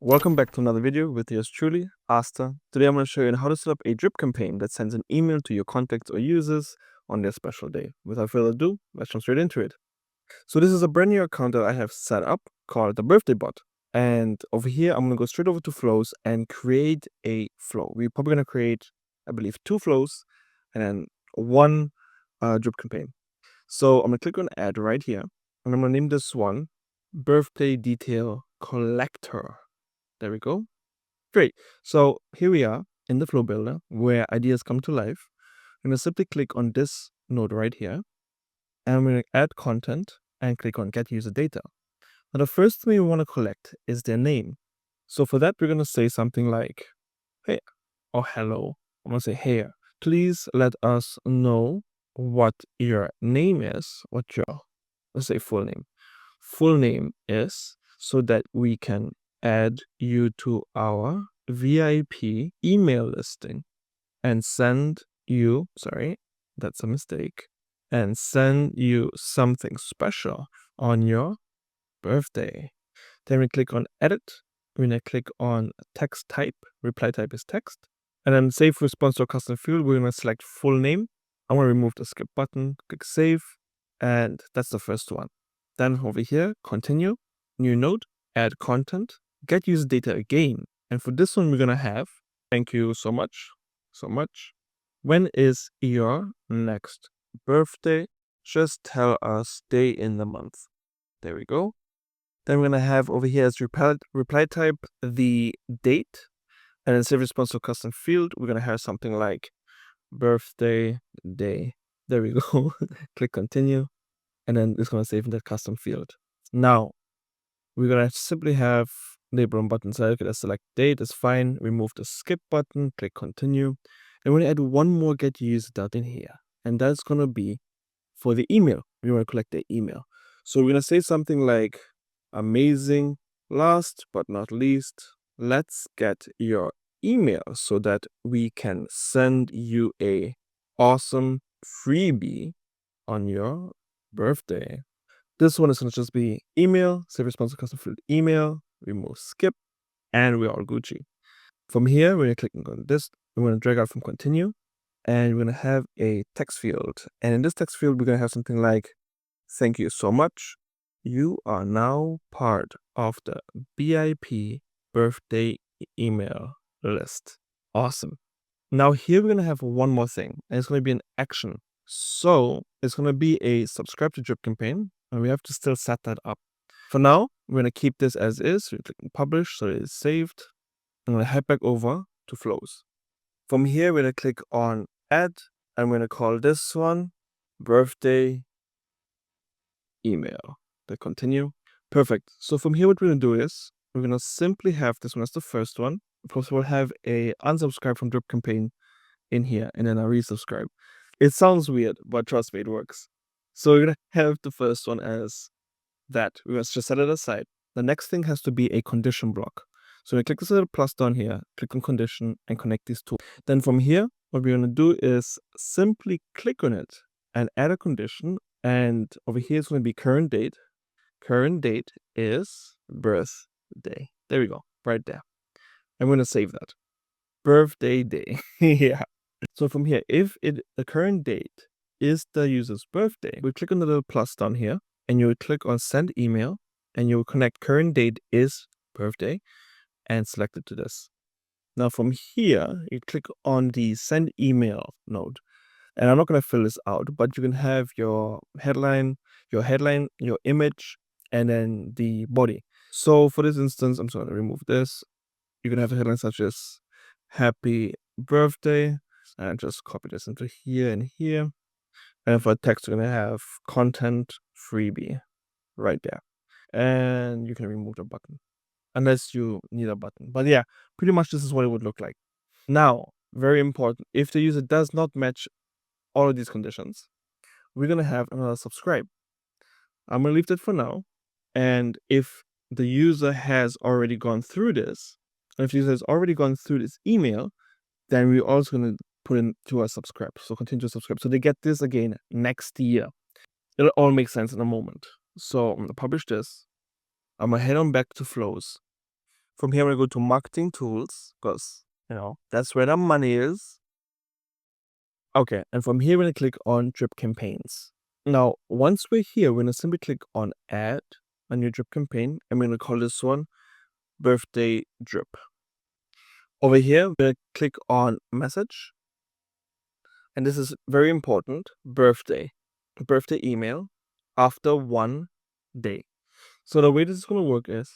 Welcome back to another video with yours truly, Asta. Today I'm going to show you how to set up a drip campaign that sends an email to your contacts or users on their special day. Without further ado, let's jump straight into it. So this is a brand new account that I have set up called the birthday bot. And over here, I'm going to go straight over to flows and create a flow. We're probably going to create, I believe, 2 flows and then one drip campaign. So I'm going to click on add right here. And I'm going to name this one birthday detail collector. There we go. Great. So here we are in the flow builder where ideas come to life. I'm going to simply click on this node right here. And I'm going to add content and click on get user data. Now the first thing we want to collect is their name. So for that, we're going to say something like, hey, or hello. I'm going to say, hey, please let us know what your name is, let's say full name. Full name is, so that we can add you to our VIP email listing and send you, sorry, that's a mistake, and send you something special on your birthday. Then we click on edit. We're going to click on text type. Reply type is text. And then save response to a custom field. We're going to select full name. I'm going to remove the skip button, click save, and that's the first one. Then over here, continue, new node, add content, get user data again. And for this one, we're going to have, thank you so much. When is your next birthday? Just tell us day in the month. There we go. Then we're going to have over here as reply type the date. And then save response to custom field. We're going to have something like birthday day. There we go. Click continue. And then it's going to save in that custom field. Now, we're going to simply have label on button side. Okay, let's select date. It's fine. Remove the skip button. Click continue. And we're going to add one more get user data in here. And that's going to be for the email. We want to collect the email. So we're going to say something like, amazing, last but not least, let's get your email so that we can send you a awesome freebie on your birthday. This one is going to just be email, save response to custom field email, remove skip, and we're all Gucci. From here, we're going to click on this. We're going to drag out from continue, and we're going to have a text field. And in this text field, we're going to have something like, thank you so much. You are now part of the VIP birthday email list. Awesome. Now here we're going to have one more thing, and it's going to be an action. So it's going to be a subscribe to drip campaign, and we have to still set that up. For now, we're going to keep this as is. We click on publish, so it is saved. I'm going to head back over to flows. From here, we're going to click on add. I'm going to call this one birthday email. Then continue. Perfect. So from here, what we're going to do is we're going to simply have this one as the first one. Of course, we'll have a unsubscribe from drip campaign in here and then a resubscribe. It sounds weird, but trust me, it works. So we're going to have the first one as that. We must just set it aside. The next thing has to be a condition block. So we click this little plus down here, click on condition and connect these two. Then from here, what we're going to do is simply click on it and add a condition. And over here it's going to be current date. Current date is birthday. There we go, right there. I'm going to save that. Birthday day. Yeah. So from here, if the current date is the user's birthday, we click on the little plus down here and you will click on send email and you will connect current date is birthday and select it to this. Now from here, you click on the send email node. And I'm not going to fill this out, but you can have your headline, your image, and then the body. So for this instance, I'm just going to remove this. You can have a headline such as happy birthday, and just copy this into here and here. And for text, you're going to have content freebie right there. And you can remove the button unless you need a button. But yeah, pretty much this is what it would look like. Now, very important, if the user does not match all of these conditions, we're going to have another subscribe. I'm going to leave that for now. And if the user has already gone through this, if the user has already gone through this email, then we're also going to put into a subscribe. So continue to subscribe. So they get this again next year. It'll all make sense in a moment. So I'm going to publish this. I'm going to head on back to flows. From here, I'm going to go to marketing tools because, that's where the money is. Okay, and from here, we're going to click on drip campaigns. Now, once we're here, we're going to simply click on add a new drip campaign. I'm going to call this one birthday drip. Over here, we're going to click on message. And this is very important, birthday email after 1 day. So the way this is going to work is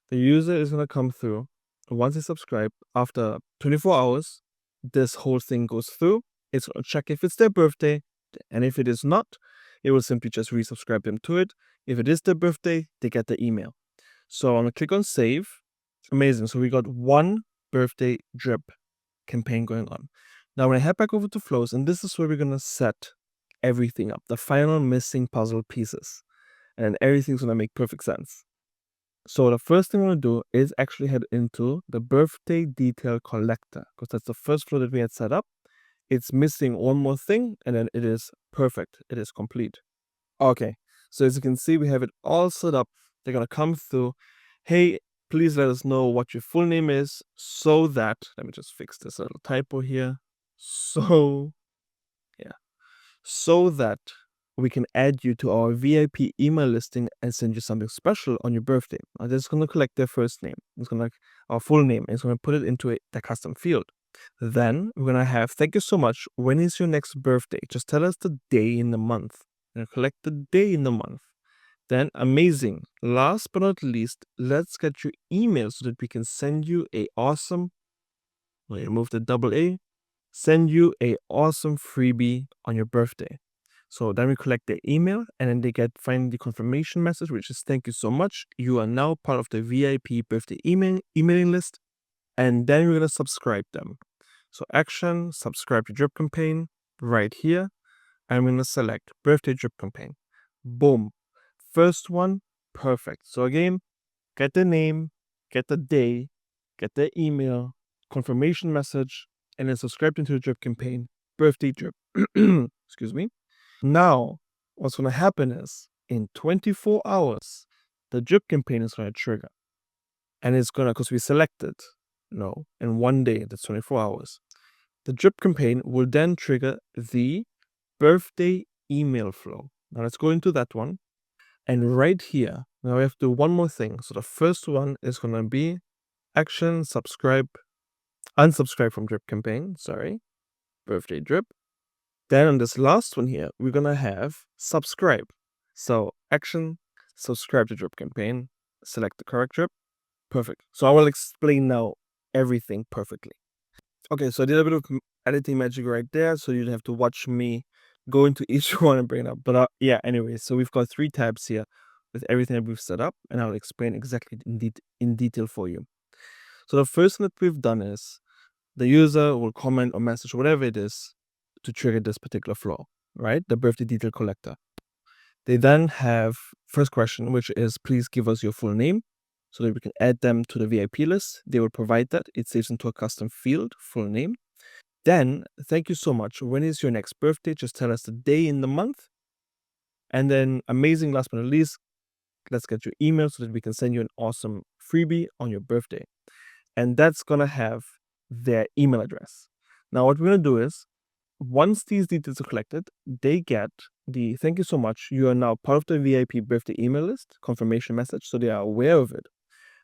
the user is going to come through. Once they subscribe, after 24 hours, this whole thing goes through. It's going to check if it's their birthday. And if it is not, it will simply just resubscribe them to it. If it is their birthday, they get the email. So I'm going to click on save. Amazing. So we got one birthday drip campaign going on. Now, when I head back over to Flows, and this is where we're going to set everything up, the final missing puzzle pieces. And everything's going to make perfect sense. So the first thing I'm going to do is actually head into the birthday detail collector, because that's the first flow that we had set up. It's missing one more thing, and then it is perfect. It is complete. Okay, so as you can see, we have it all set up. They're going to come through. Hey, please let us know what your full name is so that, let me just fix this little typo here. So that we can add you to our VIP email listing and send you something special on your birthday. I'm just going to collect their first name. It's going to our full name. It's going to put it into the custom field. Then we're going to have, thank you so much. When is your next birthday? Just tell us the day in the month. And collect the day in the month. Then, amazing. Last but not least, let's get your email so that we can send you a awesome, remove the double A, send you a awesome freebie on your birthday. So then we collect their email, and then they get finally the confirmation message, which is thank you so much. You are now part of the VIP birthday emailing list. And then we're going to subscribe them. So action, subscribe to drip campaign right here. I'm going to select birthday drip campaign. Boom. First one, perfect. So again, get the name, get the day, get the email, confirmation message, and then subscribe into the drip campaign, birthday drip. Excuse me. Now, what's going to happen is in 24 hours, the drip campaign is going to trigger. And it's going to, because we selected, in 1 day, that's 24 hours. The drip campaign will then trigger the birthday email flow. Now let's go into that one. And right here, now we have to do one more thing. So the first one is going to be action, unsubscribe from drip campaign, birthday drip. Then on this last one here, we're going to have subscribe. So action, subscribe to drip campaign, select the correct drip. Perfect. So I will explain now everything perfectly. Okay, so I did a bit of editing magic right there, so you'd have to watch me go into each one and bring it up. But yeah, anyway, so we've got 3 tabs here with everything that we've set up, and I'll explain exactly in detail for you. So the first thing that we've done is the user will comment or message, whatever it is, to trigger this particular flow, right? The birthday detail collector. They then have first question, which is please give us your full name so that we can add them to the VIP list. They will provide that. It saves into a custom field, full name. Then, thank you so much. When is your next birthday? Just tell us the day in the month. And then, amazing, last but not least, let's get your email so that we can send you an awesome freebie on your birthday. And that's going to have their email address. Now, what we're going to do is, once these details are collected, they get the thank you so much. You are now part of the VIP birthday email list, confirmation message, so they are aware of it.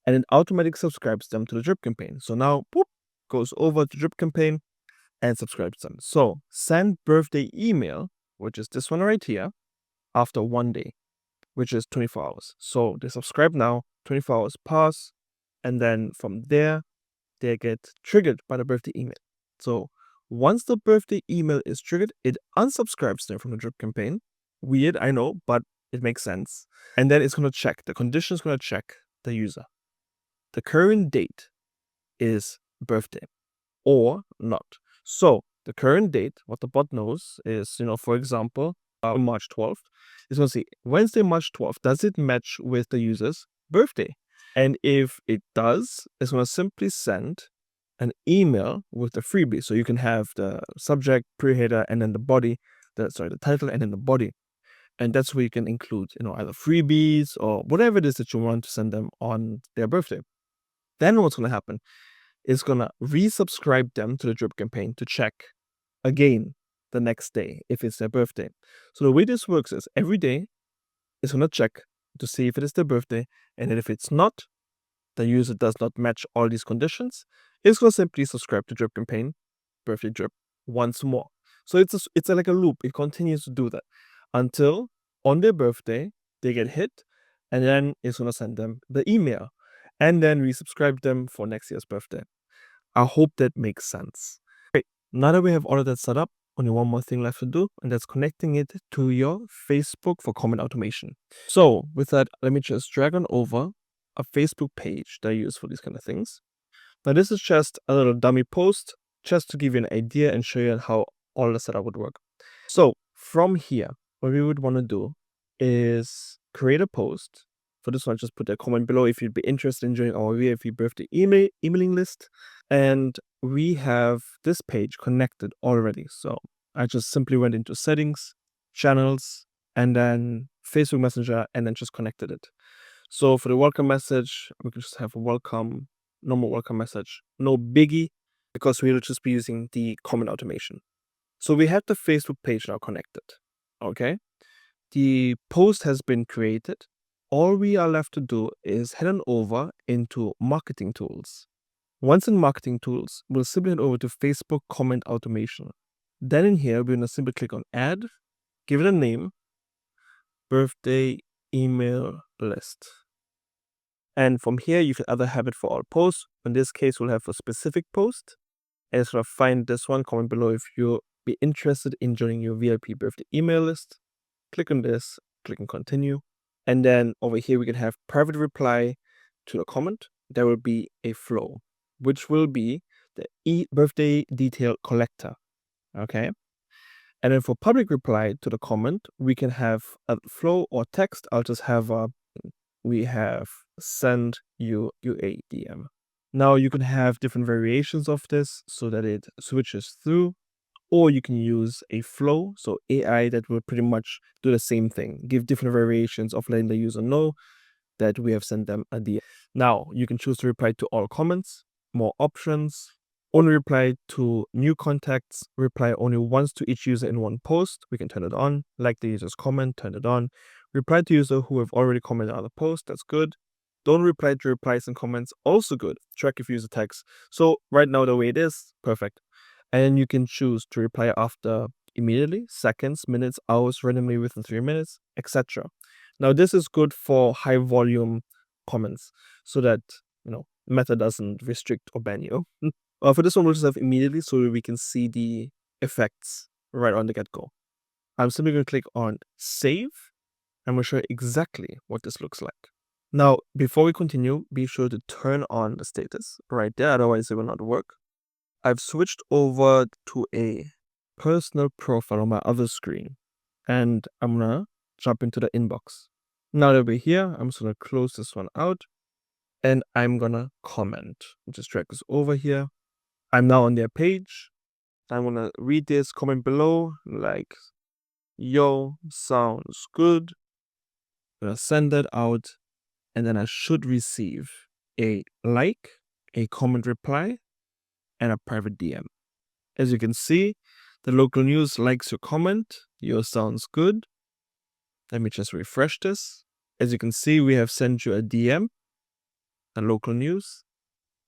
And it automatically subscribes them to the drip campaign. So now, goes over to drip campaign and subscribes them. So send birthday email, which is this one right here, after 1 day, which is 24 hours. So they subscribe now, 24 hours pass, and then from there, they get triggered by the birthday email. So once the birthday email is triggered, it unsubscribes them from the drip campaign. Weird, I know, but it makes sense. And then it's going to check, the condition is going to check the user. The current date is birthday or not. So the current date, what the bot knows is, for example, March 12th. It's going to say Wednesday, March 12th. Does it match with the user's birthday? And if it does, it's going to simply send an email with the freebie. So you can have the subject, pre-header, and then the body, the title, and then the body. And that's where you can include, either freebies or whatever it is that you want to send them on their birthday. Then what's going to happen is going to resubscribe them to the drip campaign to check again the next day if it's their birthday. So the way this works is every day it's going to check to see if it is their birthday, and then if it's not, the user does not match all these conditions, it's going to simply subscribe to drip campaign, birthday drip, once more. So it's like a loop. It continues to do that until on their birthday they get hit, and then it's going to send them the email and then resubscribe them for next year's birthday. I hope that makes sense. Great. Now that we have all of that set up, only one more thing left to do, and that's connecting it to your Facebook for comment automation. So with that, let me just drag on over a Facebook page that I use for these kind of things. Now this is just a little dummy post, just to give you an idea and show you how all the setup would work. So from here, what we would want to do is create a post. For this one, just put a comment below if you'd be interested in joining our VIP birthday emailing list. And we have this page connected already. So I just simply went into settings, channels, and then Facebook Messenger, and then just connected it. So for the welcome message, we can just have a welcome, normal welcome message, no biggie, because we'll just be using the comment automation. So we have the Facebook page now connected. Okay. The post has been created. All we are left to do is head on over into marketing tools. Once in marketing tools, we'll simply head over to Facebook comment automation. Then in here, we're going to simply click on add, give it a name, birthday email list. And from here, you can either have it for all posts. In this case, we'll have a specific post. And it's going to find this one, comment below if you'll be interested in joining your VIP birthday email list. Click on this, click on continue. And then over here, we can have private reply to the comment. There will be a flow, which will be the birthday detail collector. Okay. And then for public reply to the comment, we can have a flow or text. I'll just have we have send you a DM. Now you can have different variations of this so that it switches through, or you can use a flow, so AI that will pretty much do the same thing, give different variations of letting the user know that we have sent them a DM. Now you can choose to reply to all comments, more options, only reply to new contacts, reply only once to each user in one post. We can turn it on, like the user's comment, turn it on. Reply to user who have already commented on the post, that's good. Don't reply to replies and comments, also good. Track if user text. So right now the way it is, perfect. And you can choose to reply after immediately, seconds, minutes, hours, randomly within 3 minutes, etc. Now this is good for high volume comments so that, Meta doesn't restrict or ban you. For this one, we'll just have immediately so we can see the effects right on the get-go. I'm simply going to click on save, and we'll show you exactly what this looks like. Now, before we continue, be sure to turn on the status right there, otherwise it will not work. I've switched over to a personal profile on my other screen, and I'm going to jump into the inbox. Now that we're here, I'm just going to close this one out, and I'm going to comment. Just drag this over here. I'm now on their page. I'm going to read this comment below, like, yo, sounds good. I'm going to send that out, and then I should receive a like, a comment reply, and a private DM. As you can see, the local news likes your comment. Your sounds good. Let me just refresh this. As you can see, we have sent you a DM, the local news.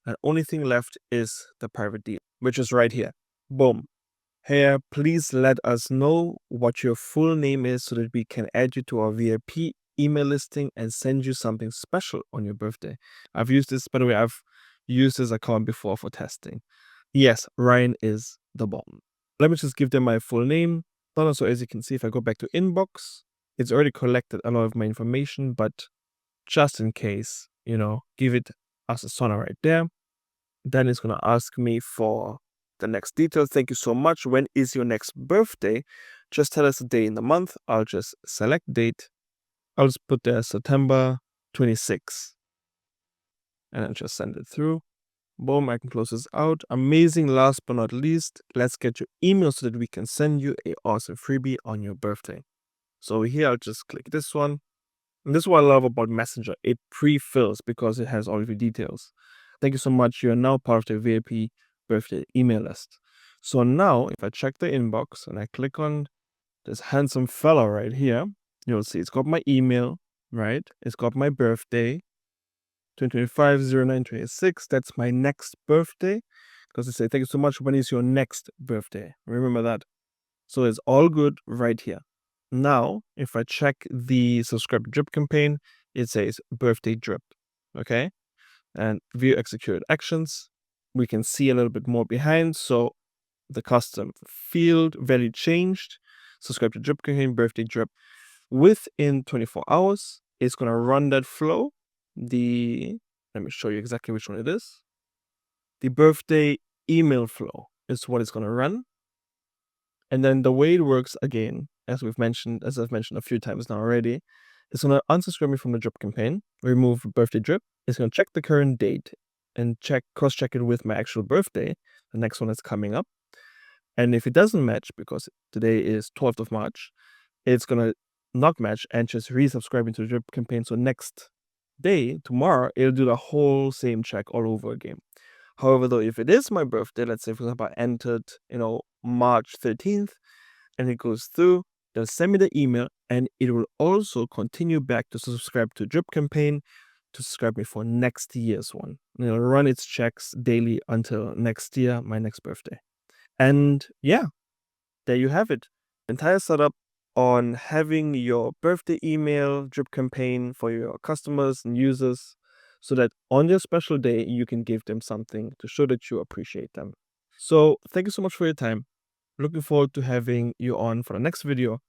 And only thing left is the private DM, which is right here. Boom. Here, please let us know what your full name is so that we can add you to our VIP email listing and send you something special on your birthday. I've used this, by the way, I've used this account before for testing. Yes, Ryan is the bomb. Let me just give them my full name. So as you can see, if I go back to inbox, it's already collected a lot of my information, but just in case, give it as a sauna right there. Then it's going to ask me for the next details. Thank you so much. When is your next birthday? Just tell us the day in the month. I'll just select date. I'll just put there September 26. And I'll just send it through. Boom, I can close this out. Amazing. Last but not least, let's get your email so that we can send you an awesome freebie on your birthday. So here, I'll just click this one. And this is what I love about Messenger. It pre-fills because it has all of your details. Thank you so much. You are now part of the VIP birthday email list. So now, if I check the inbox and I click on this handsome fella right here, you'll see it's got my email, right? It's got my birthday, 2025-09-26. That's my next birthday. Because they say, thank you so much. When is your next birthday? Remember that. So it's all good right here. Now, if I check the subscribe drip campaign, it says birthday drip. Okay. And view executed actions. We can see a little bit more behind. So the custom field value changed. Subscribe to drip campaign, birthday drip. Within 24 hours, it's going to run that flow. Let me show you exactly which one it is. The birthday email flow is what it's going to run. And then the way it works, again, as I've mentioned a few times now already, it's going to unsubscribe me from the drip campaign, remove birthday drip. It's going to check the current date and cross-check it with my actual birthday, the next one that's coming up. And if it doesn't match, because today is 12th of March, it's going to not match and just resubscribe into the drip campaign. So next day, tomorrow, it'll do the whole same check all over again. However, though, if it is my birthday, let's say, for example, I entered, March 13th, and it goes through, they'll send me the email, and it will also continue back to subscribe to drip campaign to subscribe me for next year's one. And it'll run its checks daily until next year, my next birthday. And yeah, there you have it. Entire setup on having your birthday email drip campaign for your customers and users, so that on your special day, you can give them something to show that you appreciate them. So thank you so much for your time. Looking forward to having you on for the next video.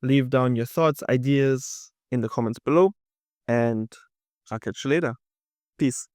Leave down your thoughts, ideas in the comments below, and I'll catch you later. Peace.